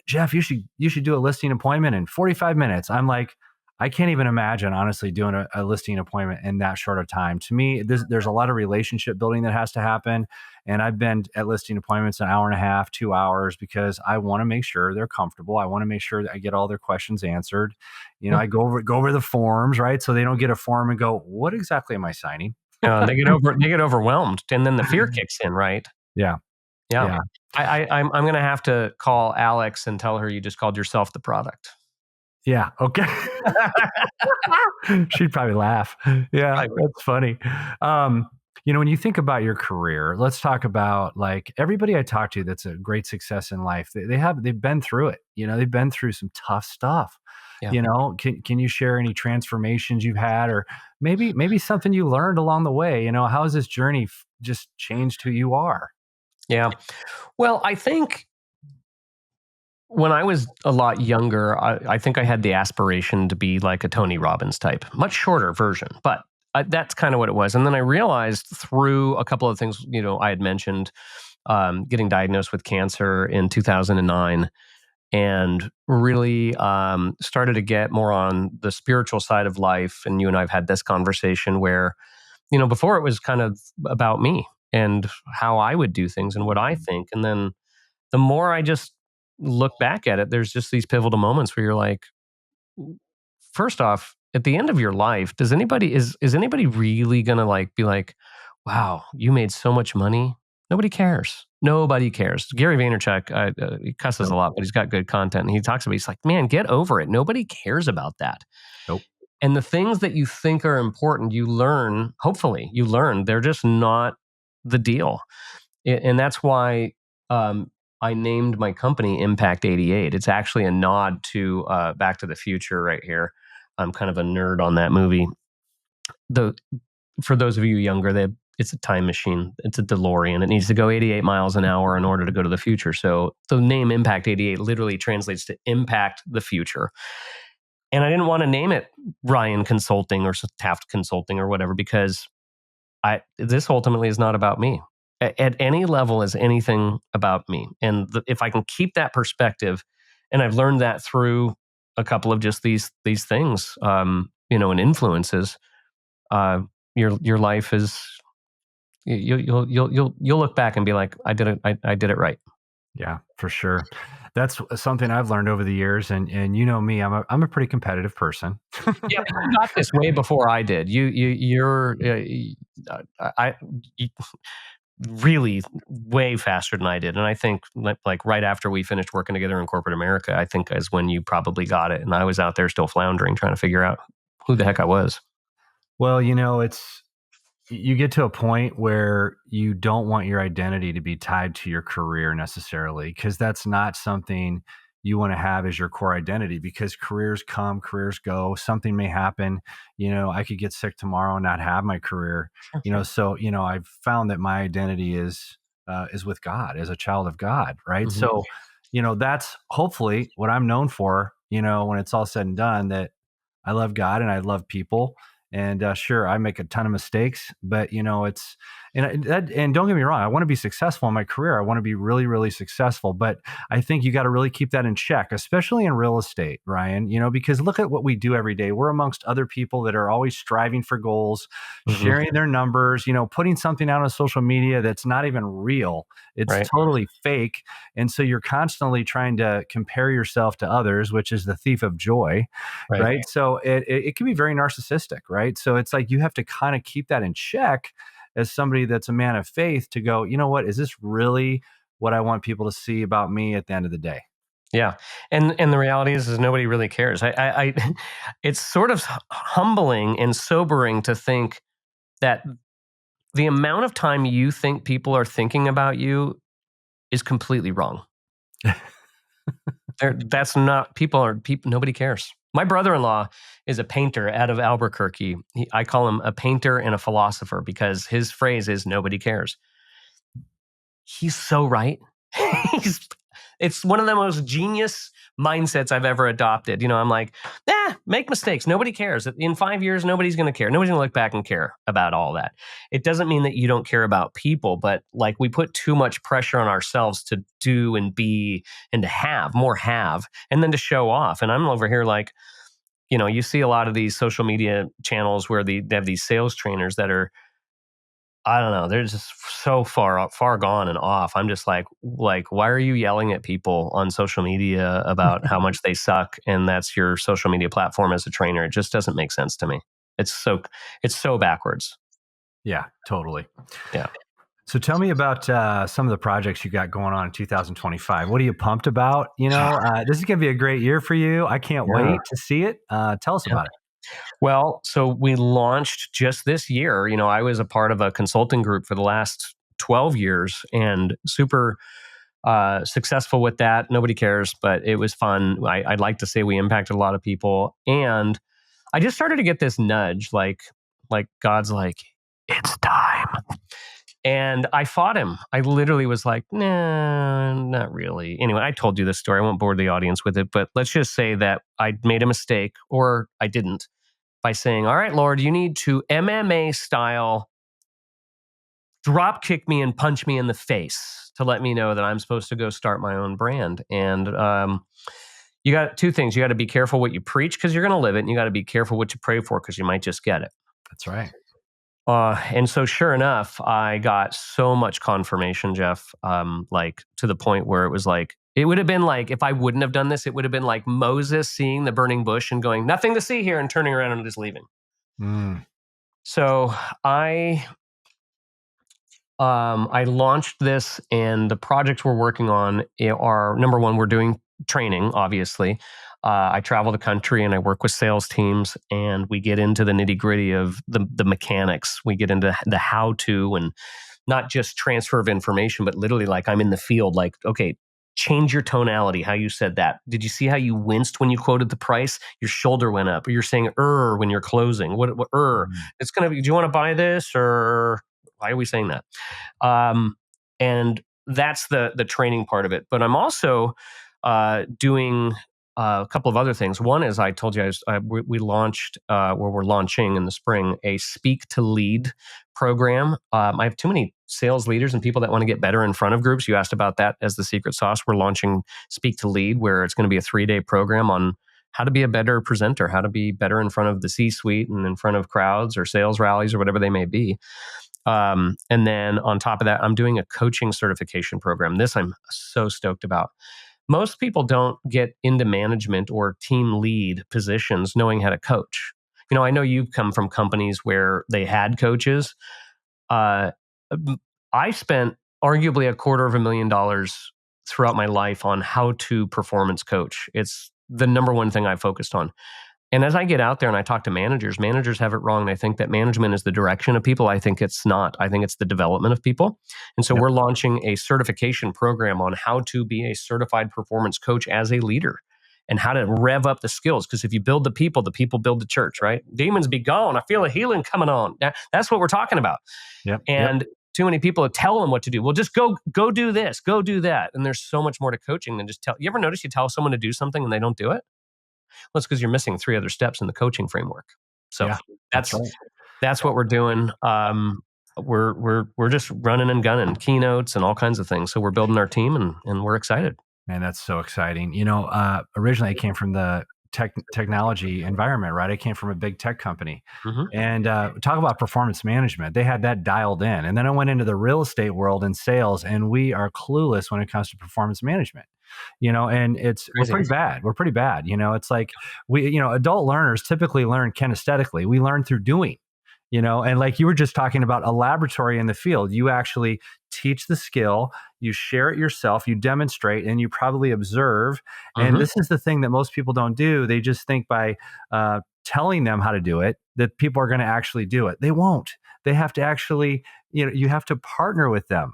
Jeff, you should do a listing appointment in 45 minutes. I'm like, I can't even imagine honestly doing a listing appointment in that short of time. To me, there's a lot of relationship building that has to happen. And I've been at listing appointments an hour and a half, 2 hours, because I want to make sure they're comfortable. I want to make sure that I get all their questions answered. Yeah. I go over the forms, right? So they don't get a form and go, what exactly am I signing? They get overwhelmed, and then the fear kicks in, right? Yeah. Yeah. Yeah. I'm going to have to call Alex and tell her you just called yourself the product. Yeah. Okay. She'd probably laugh. Yeah, I that's funny. Um, when you think about your career, let's talk about like everybody I talk to that's a great success in life. They've been through it. They've been through some tough stuff. Yeah. Can you share any transformations you've had, or maybe something you learned along the way? How has this journey just changed who you are? Yeah. Well, I think when I was a lot younger, I think I had the aspiration to be like a Tony Robbins type, much shorter version, but that's kind of what it was. And then I realized through a couple of things, I had mentioned, getting diagnosed with cancer in 2009, and really started to get more on the spiritual side of life. And you and I have had this conversation where, before it was kind of about me and how I would do things and what I think. And then the more I just look back at it, there's just these pivotal moments where you're like, first off, at the end of your life, is anybody really gonna be like, wow, you made so much money? Nobody cares. Nobody cares. Gary Vaynerchuk, he cusses a Nope. lot, but he's got good content. And he talks about, he's like, man, get over it. Nobody cares about that. Nope. And the things that you think are important, you learn, hopefully you learn, they're just not the deal. And that's why I named my company Impact 88. It's actually a nod to Back to the Future right here. I'm kind of a nerd on that movie. For those of you younger, it's a time machine. It's a DeLorean. It needs to go 88 miles an hour in order to go to the future. So the name Impact 88 literally translates to impact the future. And I didn't want to name it Ryan Consulting or Taft Consulting or whatever, because this ultimately is not about me. At any level is anything about me. And if I can keep that perspective, and I've learned that through a couple of just these things, and influences, your life is, you'll look back and be like, I did it. I did it right. Yeah, for sure. That's something I've learned over the years, and me, I'm a pretty competitive person. Yeah, you got this way before I did. You're really way faster than I did, and I think like right after we finished working together in corporate America, I think is when you probably got it, and I was out there still floundering, trying to figure out who the heck I was. Well, you get to a point where you don't want your identity to be tied to your career necessarily, because that's not something you want to have as your core identity, because careers come, careers go, something may happen. I could get sick tomorrow and not have my career, so, I've found that my identity is with God, as a child of God. Right. Mm-hmm. So, that's hopefully what I'm known for, when it's all said and done, that I love God and I love people. And sure, I make a ton of mistakes, but it's and don't get me wrong, I want to be successful in my career. I want to be really, really successful. But I think you got to really keep that in check, especially in real estate, Ryan. Because look at what we do every day. We're amongst other people that are always striving for goals, sharing their numbers, putting something out on social media that's not even real. It's right. Totally fake. And so you're constantly trying to compare yourself to others, which is the thief of joy. Right. So it can be very narcissistic. Right. So it's like you have to kind of keep that in check as somebody that's a man of faith, to go, what, is this really what I want people to see about me at the end of the day? Yeah. And the reality is nobody really cares. I it's sort of humbling and sobering to think that the amount of time you think people are thinking about you is completely wrong. That's not, nobody cares. My brother-in-law is a painter out of Albuquerque. I call him a painter and a philosopher, because his phrase is nobody cares. He's so right. It's one of the most genius mindsets I've ever adopted. I'm like, make mistakes. Nobody cares. In 5 years, nobody's going to care. Nobody's going to look back and care about all that. It doesn't mean that you don't care about people, but like we put too much pressure on ourselves to do and be and to have, and then to show off. And I'm over here like, you see a lot of these social media channels where they have these sales trainers that are, I don't know, they're just so far gone and off. I'm just like, why are you yelling at people on social media about how much they suck, and that's your social media platform as a trainer? It just doesn't make sense to me. It's so backwards. Yeah, totally. Yeah. So tell me about some of the projects you got going on in 2025. What are you pumped about? This is going to be a great year for you. I can't wait to see it. Tell us about it. Well, so we launched just this year. I was a part of a consulting group for the last 12 years and super successful with that. Nobody cares, but it was fun. I'd like to say we impacted a lot of people. And I just started to get this nudge, like God's like, it's time. And I fought him. I literally was like, nah, not really. Anyway, I told you this story. I won't bore the audience with it, but let's just say that I made a mistake, or I didn't, by saying, all right, Lord, you need to MMA style drop kick me and punch me in the face to let me know that I'm supposed to go start my own brand. And you got two things. You got to be careful what you preach, because you're going to live it. And you got to be careful what you pray for, because you might just get it. That's right. And so sure enough, I got so much confirmation, Jeff, like to the point where it was like, it would have been like, if I wouldn't have done this, it would have been like Moses seeing the burning bush and going, nothing to see here, and turning around and just leaving. So I launched this, and the projects we're working on are, number one, we're doing training, obviously. I travel the country and I work with sales teams, and we get into the nitty gritty of the mechanics. We get into the how to, and not just transfer of information, but literally like I'm in the field, like, okay, change your tonality, how you said that. Did you see how you winced when you quoted the price? Your shoulder went up, or you're saying when you're closing. What It's going to be, do you want to buy this? Or Why are we saying that? And that's the training part of it. But I'm also doing a couple of other things. One is I told you we launched, we're launching in the spring, a Speak to Lead program. I have too many sales leaders and people that want to get better in front of groups. You asked about that as the secret sauce. We're launching Speak to Lead, where it's going to be a 3-day program on how to be a better presenter, how to be better in front of the C-suite and in front of crowds or sales rallies or whatever they may be. And then on top of that, I'm doing a coaching certification program. This I'm so stoked about. Most people don't get into management or team lead positions knowing how to coach. I know you've come from companies where they had coaches. I spent arguably $250,000 throughout my life on how to performance coach. It's the number one thing I focused on. And as I get out there and I talk to managers have it wrong. They think that management is the direction of people. I think it's not. I think it's the development of people. And so we're launching a certification program on how to be a certified performance coach as a leader and how to rev up the skills. Because if you build the people build the church, right? Demons be gone. I feel a healing coming on. That's what we're talking about. And too many people tell them what to do. Well, just go do this, go do that. And there's so much more to coaching than just tell. You ever notice you tell someone to do something and they don't do it? Well, it's because you're missing 3 other steps in the coaching framework. So that's what we're doing. We're just running and gunning keynotes and all kinds of things. So we're building our team and we're excited. Man, that's so exciting. Originally I came from the technology environment, right? I came from a big tech company. And talk about performance management. They had that dialed in. And then I went into the real estate world and sales, and we are clueless when it comes to performance management. And we're pretty bad. We're pretty bad. It's like adult learners typically learn kinesthetically. We learn through doing. And like you were just talking about a laboratory in the field, you actually teach the skill, you share it yourself, you demonstrate, and you probably observe. And this is the thing that most people don't do. They just think by telling them how to do it, that people are going to actually do it. They won't. They have to actually, you have to partner with them,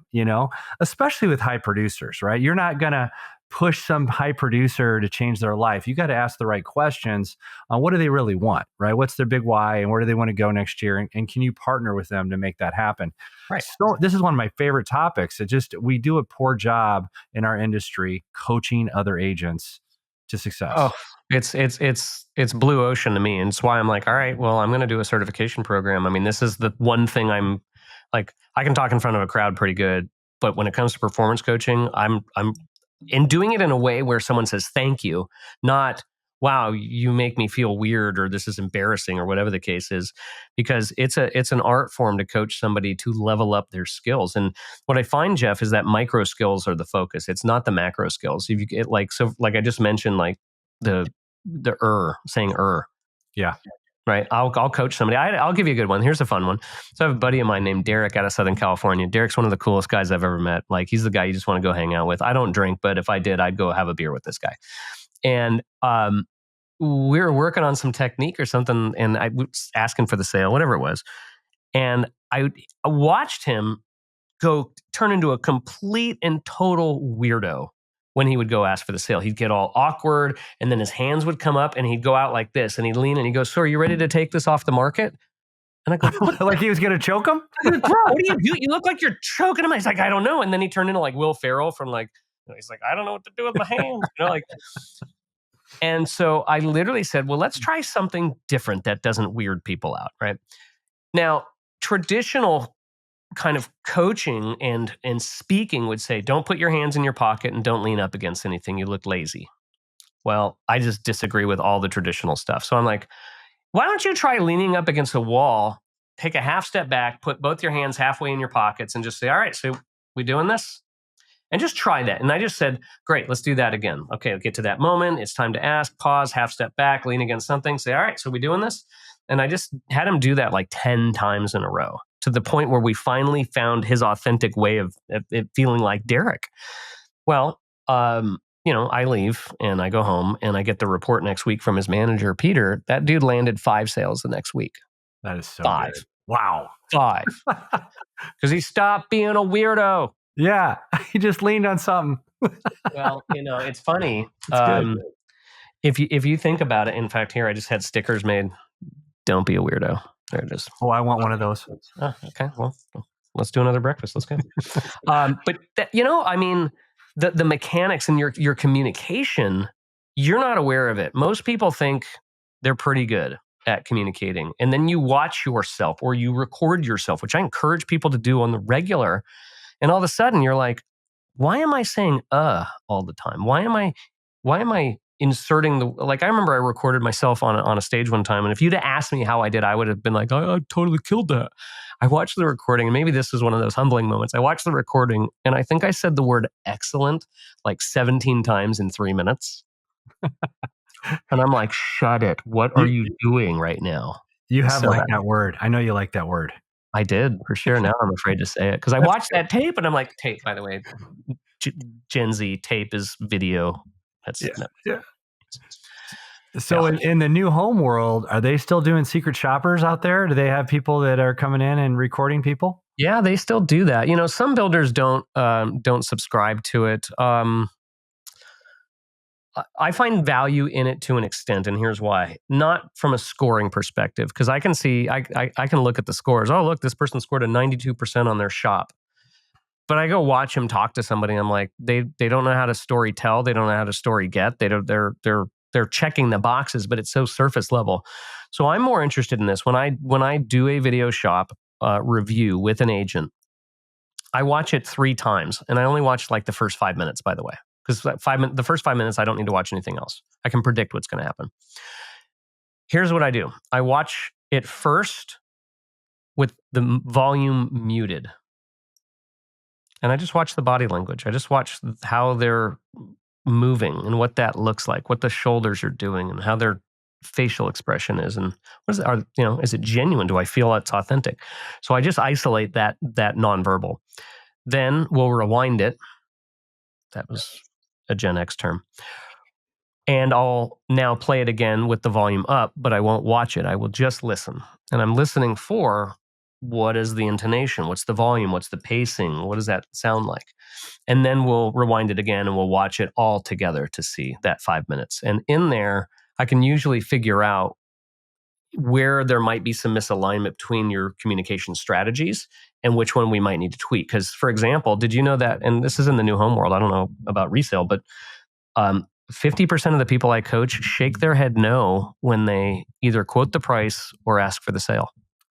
especially with high producers, right? You're not going to push some high producer to change their life. You got to ask the right questions on what do they really want, right? What's their big why and where do they want to go next year? And can you partner with them to make that happen? Right. So this is one of my favorite topics. We do a poor job in our industry coaching other agents to success. Oh, it's blue ocean to me. And it's why I'm like, all right, well, I'm going to do a certification program. I mean, this is the one thing I'm like, I can talk in front of a crowd pretty good, but when it comes to performance coaching, I'm in doing it in a way where someone says thank you, not wow, you make me feel weird or this is embarrassing or whatever the case is, because it's an art form to coach somebody to level up their skills. And what I find, Jeff, is that micro skills are the focus. It's not the macro skills. If you get like I just mentioned, like the saying yeah. Right. I'll coach somebody. I'll give you a good one. Here's a fun one. So I have a buddy of mine named Derek out of Southern California. Derek's one of the coolest guys I've ever met. Like, he's the guy you just want to go hang out with. I don't drink, but if I did, I'd go have a beer with this guy. And we were working on some technique or something, and I was asking for the sale, whatever it was. And I watched him turn into a complete and total weirdo when he would go ask for the sale. He'd get all awkward, and then his hands would come up, and he'd go out like this, and he'd lean, and he'd go, "So are you ready to take this off the market?" And I go, like he was going to choke him? Bro, what do you do? You look like you're choking him. He's like, "I don't know." And then he turned into like Will Ferrell from he's like, "I don't know what to do with my hands." And so I literally said, well, let's try something different that doesn't weird people out, right? Now, traditional kind of coaching and speaking would say, don't put your hands in your pocket and don't lean up against anything. You look lazy. Well, I just disagree with all the traditional stuff. So I'm like, why don't you try leaning up against a wall, take a half step back, put both your hands halfway in your pockets and just say, all right, so we doing this? And just try that. And I just said, great, let's do that again. Okay, I'll get to that moment. It's time to ask, pause, half step back, lean against something, say, all right, so we doing this? And I just had him do that like 10 times in a row, to the point where we finally found his authentic way of it feeling like Derek. Well, I leave and I go home and I get the report next week from his manager, Peter. That dude landed 5 sales the next week. That is so 5. Good. Wow. 5. Because he stopped being a weirdo. Yeah, he just leaned on something. Well, it's funny. It's good. If you think about it, in fact, here I just had stickers made. Don't be a weirdo. There it is. Oh, I want one of those. Oh, okay. Well, Let's do another breakfast. Let's go. But the mechanics in your communication, you're not aware of it. Most people think they're pretty good at communicating. And then you watch yourself or you record yourself, which I encourage people to do on the regular. And all of a sudden you're like, why am I saying all the time? Why am I inserting I remember I recorded myself on a stage one time, and if you'd have asked me how I did, I would have been like, I totally killed that. I watched the recording, and maybe this was one of those humbling moments. I watched the recording, and I think I said the word excellent like 17 times in 3 minutes. And I'm like, shut it. What are you doing right now? You have that word. I know you like that word. I did, for sure. Now I'm afraid to say it because I watched that tape and I'm like, tape, by the way, Gen Z, tape is video. That's yeah. So in the new home world, are they still doing secret shoppers out there? Do they have people that are coming in and recording people? Yeah, they still do that. Some builders don't subscribe to it. I find value in it to an extent, and here's why. Not from a scoring perspective, because I can see, I can look at the scores. Oh, look, this person scored a 92% on their shop. But I go watch them talk to somebody, and I'm like, they don't know how to story tell. They don't know how to story get. They're checking the boxes, but it's so surface level. So I'm more interested in this. When I do a video shop review with an agent, I watch it 3 times, and I only watch like the first 5 minutes, by the way. Because the first 5 minutes, I don't need to watch anything else. I can predict what's going to happen. Here's what I do. I watch it first with the volume muted. And I just watch the body language. I just watch how they're moving and what that looks like, what the shoulders are doing and how their facial expression is. And what is it? Is it genuine? Do I feel it's authentic? So I just isolate that nonverbal. Then we'll rewind it. That was a Gen X term. And I'll now play it again with the volume up, but I won't watch it. I will just listen. And I'm listening for what is the intonation? What's the volume? What's the pacing? What does that sound like? And then we'll rewind it again and we'll watch it all together to see that 5 minutes. And in there, I can usually figure out where there might be some misalignment between your communication strategies and which one we might need to tweak. Because, for example, did you know that, and this is in the new home world, I don't know about resale, but 50% of the people I coach shake their head no when they either quote the price or ask for the sale.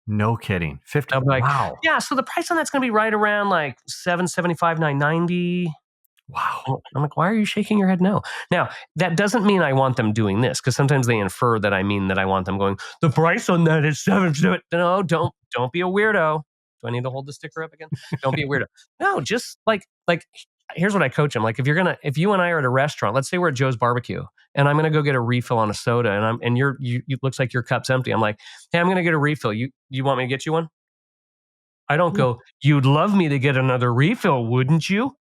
No kidding. 50. I'm like, wow. Yeah, so the price on that's going to be right around like $775, $990. Wow. I'm like, why are you shaking your head no? Now, that doesn't mean I want them doing this, because sometimes they infer that I mean that I want them going, the price on that is $7. No, don't be a weirdo. Do I need to hold the sticker up again? Don't be a weirdo. No, just like here's what I coach them. Like if you and I are at a restaurant, let's say we're at Joe's Barbecue, and I'm gonna go get a refill on a soda, and you looks like your cup's empty. I'm like, hey, I'm gonna get a refill. You want me to get you one? I don't go, you'd love me to get another refill, wouldn't you?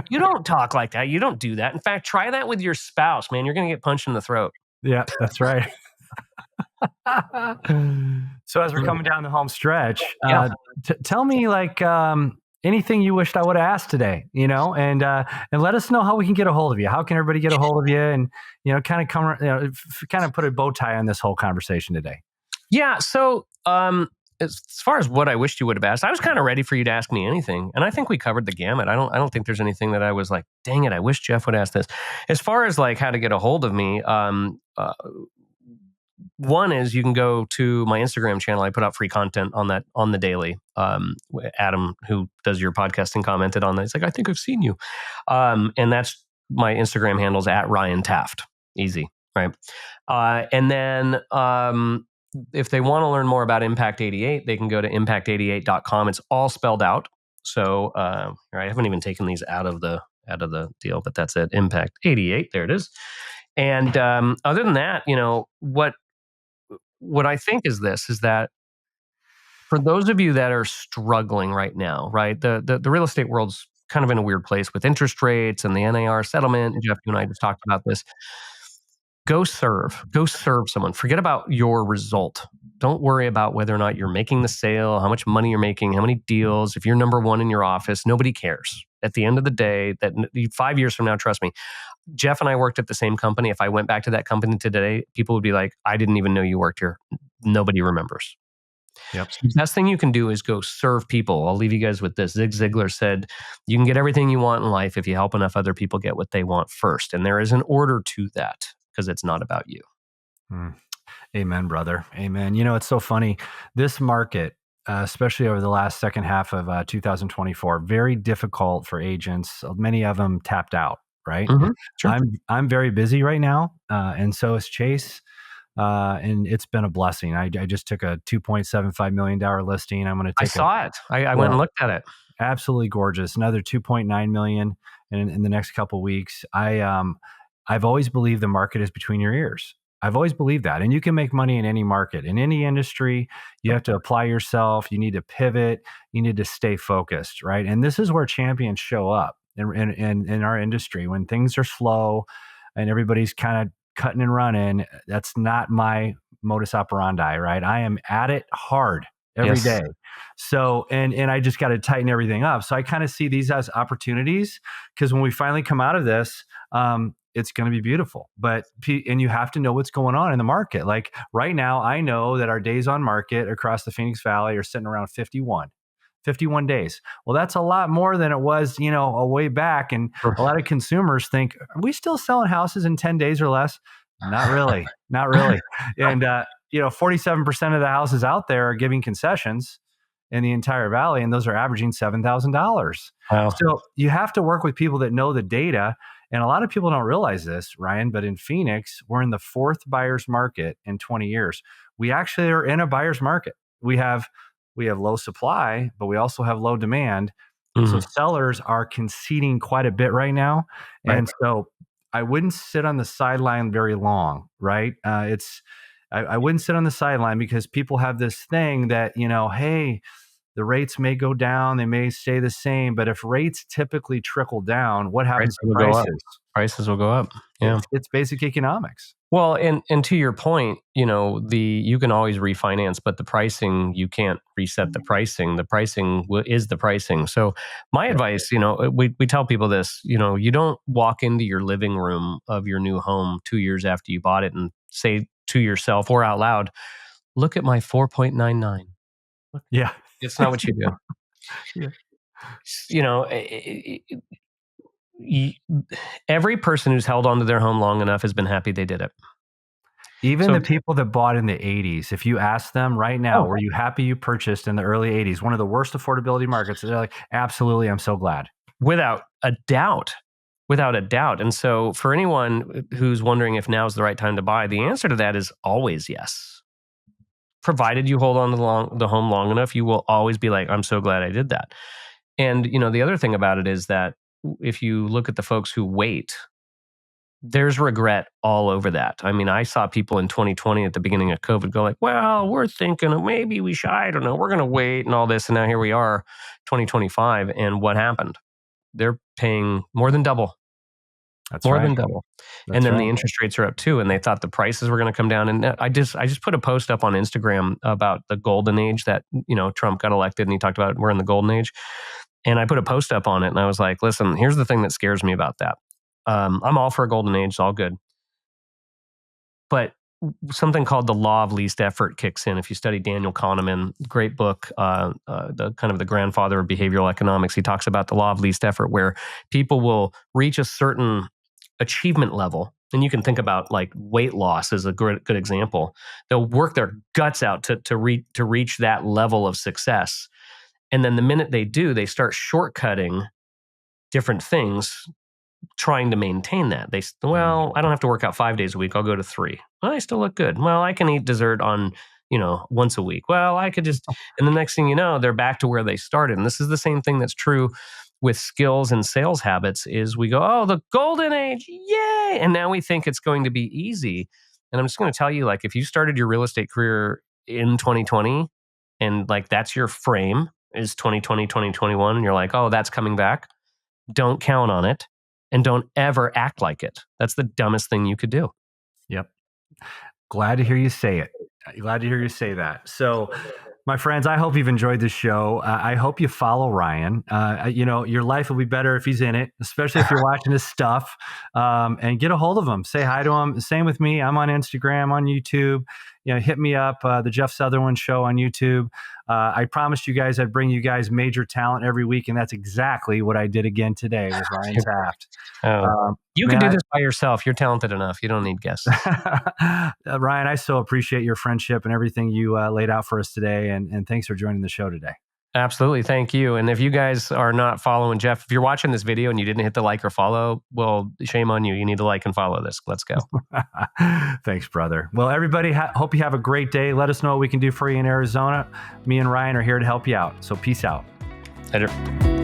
You don't talk like that. You don't do that. In fact, try that with your spouse, man. You're going to get punched in the throat. Yeah, that's right. So as we're coming down the home stretch, tell me anything you wished I would have asked today, and let us know how we can get a hold of you. How can everybody get a hold of you, and kind of put a bow tie on this whole conversation today? Yeah. So as far as what I wished you would have asked, I was kind of ready for you to ask me anything, and I think we covered the gamut. I don't think there's anything that I was like, dang it, I wish Jeff would ask this. As far as like how to get a hold of me, one is you can go to my Instagram channel. I put out free content on the daily. Adam, who does your podcasting, commented on that. He's like, I think I've seen you. And that's my Instagram handle's at Ryan Taft. Easy, right? And then if they want to learn more about Impact 88, they can go to impact88.com. It's all spelled out. So I haven't even taken these out of the deal, but that's it. Impact 88. There it is. And other than that, what I think is that for those of you that are struggling right now, right, the real estate world's kind of in a weird place with interest rates and the NAR settlement. And Jeff, you and I just talked about this. Go serve someone. Forget about your result. Don't worry about whether or not you're making the sale, how much money you're making, how many deals. If you're number one in your office, nobody cares. At the end of the day, that 5 years from now, trust me, Jeff and I worked at the same company. If I went back to that company today, people would be like, I didn't even know you worked here. Nobody remembers. Yep. So the best thing you can do is go serve people. I'll leave you guys with this. Zig Ziglar said, you can get everything you want in life if you help enough other people get what they want first. And there is an order to that because it's not about you. Mm. Amen, brother. Amen. You know, it's so funny. This market, especially over the last second half of 2024, very difficult for agents. Many of them tapped out. Right. Mm-hmm. Sure. I'm very busy right now, and so is Chase. And it's been a blessing. I just took a $2.75 million listing. I'm going to I take saw it. I went and looked at it. Absolutely gorgeous. Another 2.9 million in the next couple of weeks. I've always believed the market is between your ears. I've always believed that. And you can make money in any market, in any industry. You have to apply yourself. You need to pivot. You need to stay focused, right? And this is where champions show up in our industry. When things are slow and everybody's kind of cutting and running, that's not my modus operandi, right? I am at it hard every day. So, and I just got to tighten everything up. So I kind of see these as opportunities, because when we finally come out of this, it's going to be beautiful. And you have to know what's going on in the market. Like right now, I know that our days on market across the Phoenix Valley are sitting around 51 days. Well, that's a lot more than it was, a way back. And a lot of consumers think, are we still selling houses in 10 days or less? Not really. Not really. And, 47% of the houses out there are giving concessions in the entire valley, and those are averaging $7,000. Wow. So you have to work with people that know the data. And a lot of people don't realize this, Ryan, but in Phoenix, we're in the fourth buyer's market in 20 years. We actually are in a buyer's market. We have low supply, but we also have low demand. And so sellers are conceding quite a bit right now. And so I wouldn't sit on the sideline very long, right? I wouldn't sit on the sideline, because people have this thing that, hey, the rates may go down, they may stay the same, but if rates typically trickle down, what happens to prices? Prices will go up. Yeah. It's basic economics. Well, and to your point, you can always refinance, but the pricing, you can't reset the pricing. The pricing is the pricing. So my advice, we tell people this, you don't walk into your living room of your new home 2 years after you bought it and say to yourself or out loud, look at my 4.99. Yeah. It's not what you do. Yeah. Every person who's held onto their home long enough has been happy they did it. Even the people that bought in the 80s, if you ask them right now, were you happy you purchased in the early 80s, one of the worst affordability markets? They're like, absolutely, I'm so glad. Without a doubt. And so for anyone who's wondering if now's the right time to buy, the answer to that is always yes. Provided you hold on to the home long enough, you will always be like, I'm so glad I did that. And, the other thing about it is that if you look at the folks who wait, there's regret all over that. I mean, I saw people in 2020 at the beginning of COVID go like, well, we're thinking maybe we should, I don't know, we're going to wait and all this. And now here we are, 2025. And what happened? They're paying more than double. That's more right. than double. And then the interest rates are up too. And they thought the prices were going to come down. And I just put a post up on Instagram about the golden age that, Trump got elected, and he talked about we're in the golden age. And I put a post up on it, and I was like, listen, here's the thing that scares me about that. I'm all for a golden age. It's all good. But something called the law of least effort kicks in. If you study Daniel Kahneman, great book, the kind of the grandfather of behavioral economics, he talks about the law of least effort, where people will reach a certain achievement level. And you can think about like weight loss as a good example. They'll work their guts out to reach that level of success. And then the minute they do, they start shortcutting different things, trying to maintain that. I don't have to work out 5 days a week. I'll go to 3. Well, I still look good. Well, I can eat dessert on, once a week. Well, I could just, and the next thing you know, they're back to where they started. And this is the same thing that's true with skills and sales habits is we go, oh, the golden age, yay. And now we think it's going to be easy. And I'm just going to tell you, like, if you started your real estate career in 2020 and like that's your frame is 2020, 2021, and you're like, oh, that's coming back. Don't count on it. And don't ever act like it. That's the dumbest thing you could do. Yep. Glad to hear you say it. Glad to hear you say that. So My friends, I hope you've enjoyed this show. I hope you follow Ryan. Your life will be better if he's in it, especially if you're watching his stuff. And get a hold of him. Say hi to him. Same with me. I'm on Instagram, on YouTube. Hit me up, the Jeff Sutherland Show on YouTube. I promised you guys I'd bring you guys major talent every week, and that's exactly what I did again today with Ryan Taft. You can do this by yourself. You're talented enough. You don't need guests. Ryan, I so appreciate your friendship and everything you laid out for us today, and thanks for joining the show today. Absolutely. Thank you. And if you guys are not following Jeff, if you're watching this video and you didn't hit the like or follow, well, shame on you. You need to like and follow this. Let's go. Thanks, brother. Well, everybody, hope you have a great day. Let us know what we can do for you in Arizona. Me and Ryan are here to help you out. So peace out. Later.